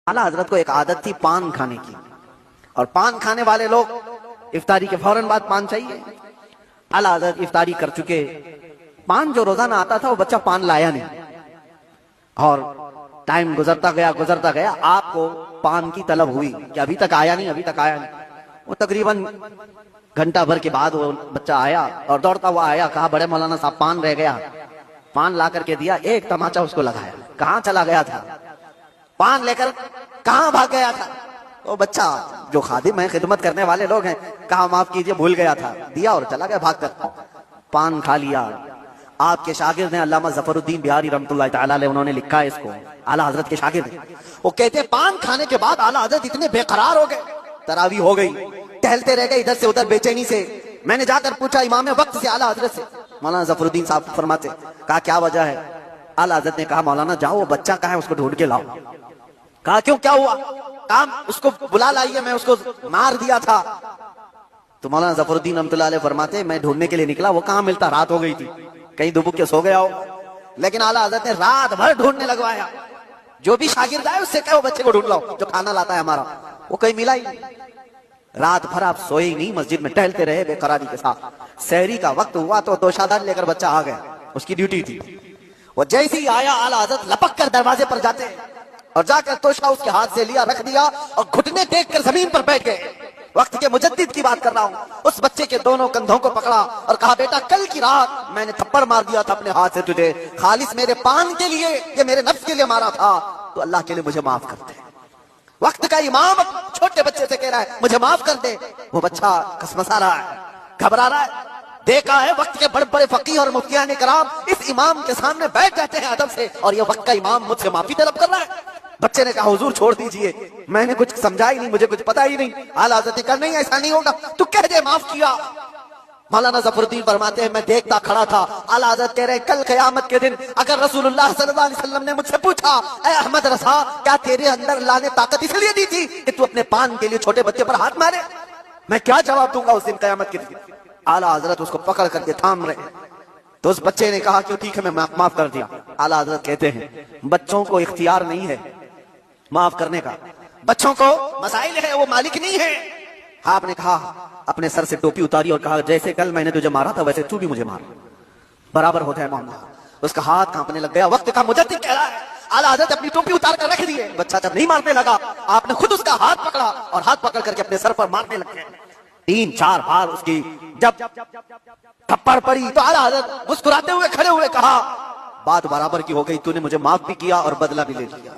आला हजरत को एक आदत थी पान खाने की, और पान खाने वाले लोग इफ्तारी के फौरन बाद पान चाहिए। आला हजरत इफ्तारी कर चुके, पान जो रोजाना आता था वो बच्चा पान लाया नहीं, और टाइम गुजरता गया, आपको पान की तलब हुई कि अभी तक आया नहीं। वो तकरीबन घंटा भर के बाद वो बच्चा आया और दौड़ता हुआ आया, कहा बड़े मौलाना साहब पान रह गया। पान ला करके दिया, एक तमाचा उसको लगाया, कहां चला गया था, पान लेकर कहां भाग गया था। वो बच्चा जो खादिम है, खिदमत करने वाले लोग हैं, कहा माफ कीजिए भूल गया था, दिया और चला गया भाग कर, पान खा लिया। आपके शागिर्द ने अल्लामा जफरुद्दीन बिहारी रहमतुल्लाह तआला अलैह, उन्होंने लिखा है इसको, आला हजरत के शागिर्द, वो कहते हैं पान खाने के बाद आला हजरत इतने बेकरार हो गए, तरावी हो गई, टहलते रह गए इधर से उधर बेचैनी से। मैंने जाकर पूछा इमाम वक्त से आला हजरत से, मौलाना जफरुद्दीन साहब फरमाते, कहा क्या वजह है। आला हजरत ने कहा मौलाना जाओ वो बच्चा कहाँ है उसको ढूंढ के लाओ। कहा क्यों, क्या हुआ। काम उसको बुला लाइए, मैं उसको मार दिया था। तो मौलाना जफरुद्दीन रहमतुल्लाह अलैह फरमाते, मैं ढूंढने के लिए निकला, वो कहाँ मिलता, रात हो गई थी, कहीं दुबुक के सो गया हो। लेकिन आला हजरत ने रात भर ढूंढने लगवाया, जो भी शागिर्द आए उससे कहो बच्चे को ढूंढ लाओ जो खाना लाता है हमारा, वो कहीं मिला ही नहीं। रात भर आप सोए ही नहीं, मस्जिद में टहलते रहे बेकरारी के साथ। सहरी का वक्त हुआ तो दोशादार लेकर बच्चा आ गया, उसकी ड्यूटी थी। वो जैसे ही आया आला हजरत लपक कर दरवाजे पर जाते और जाकर तोशा उसके हाथ से लिया, रख दिया और घुटने टेक कर जमीन पर बैठ गए। वक्त के मुजद्दिद की बात कर रहा हूं। उस बच्चे के दोनों कंधों को पकड़ा और कहा बेटा कल की रात मैंने थप्पड़ मार दिया था अपने हाथ से तुझे, खालिस मेरे पान के लिए, ये मेरे नफ्स के लिए मारा था, तो अल्लाह के लिए मुझे माफ कर दे। वक्त का इमाम छोटे बच्चे से कह रहा है मुझे माफ कर दे। वो बच्चा कसमसा रहा है, घबरा रहा है। देखा है वक्त के बड़े बड़े फकीह और मुफ्तियान कराम इस इमाम के सामने बैठ जाते हैं अदब से, और ये वक्त का इमाम मुझसे माफी तलब कर रहा है। बच्चे ने कहा हुजूर छोड़ दीजिए, मैंने कुछ समझा ही नहीं, मुझे कुछ पता ही नहीं। आला हज़रत ने कहा नहीं ऐसा नहीं होगा, तू कह दे माफ किया। मौलाना जफरुद्दीन फरमाते हैं मैं देखता खड़ा था, आला हज़रत कह रहे कल क़यामत के दिन अगर रसूलुल्लाह सल्लल्लाहु अलैहि वसल्लम ने मुझसे पूछा ऐ अहमद रसा क्या तेरे अंदर अल्लाह ने ताकत इसलिए दी थी कि तू अपने पान के लिए छोटे बच्चे पर हाथ मारे, मैं क्या जवाब दूंगा उस दिन क़यामत के दिन। आला हज़रत उसको पकड़ करके थाम रहे, तो उस बच्चे ने कहा कि ठीक है मैं माफ कर दिया। आला हज़रत कहते हैं बच्चों को इख्तियार नहीं है माफ करने का, बच्चों को मसाइल है, वो मालिक नहीं है। आपने कहा अपने सर से टोपी उतारी और कहा जैसे कल मैंने तुझे मारा था वैसे तू भी मुझे मार, बराबर होता है मामला। उसका हाथ कांपने लग गया। वक्त का मुजद्दिद कह रहा है आला हज़रत अपनी टोपी उतार कर रख दिए। बच्चा जब नहीं मारने लगा आपने खुद उसका हाथ पकड़ा और हाथ पकड़ करके अपने सर पर मारने लग गए। 3-4 बार उसकी जब थप्पड़ पड़ी तो आला हज़रत मुस्कुराते हुए खड़े हुए कहा बात बराबर की हो गई, तूने मुझे माफ भी किया और बदला भी ले लिया।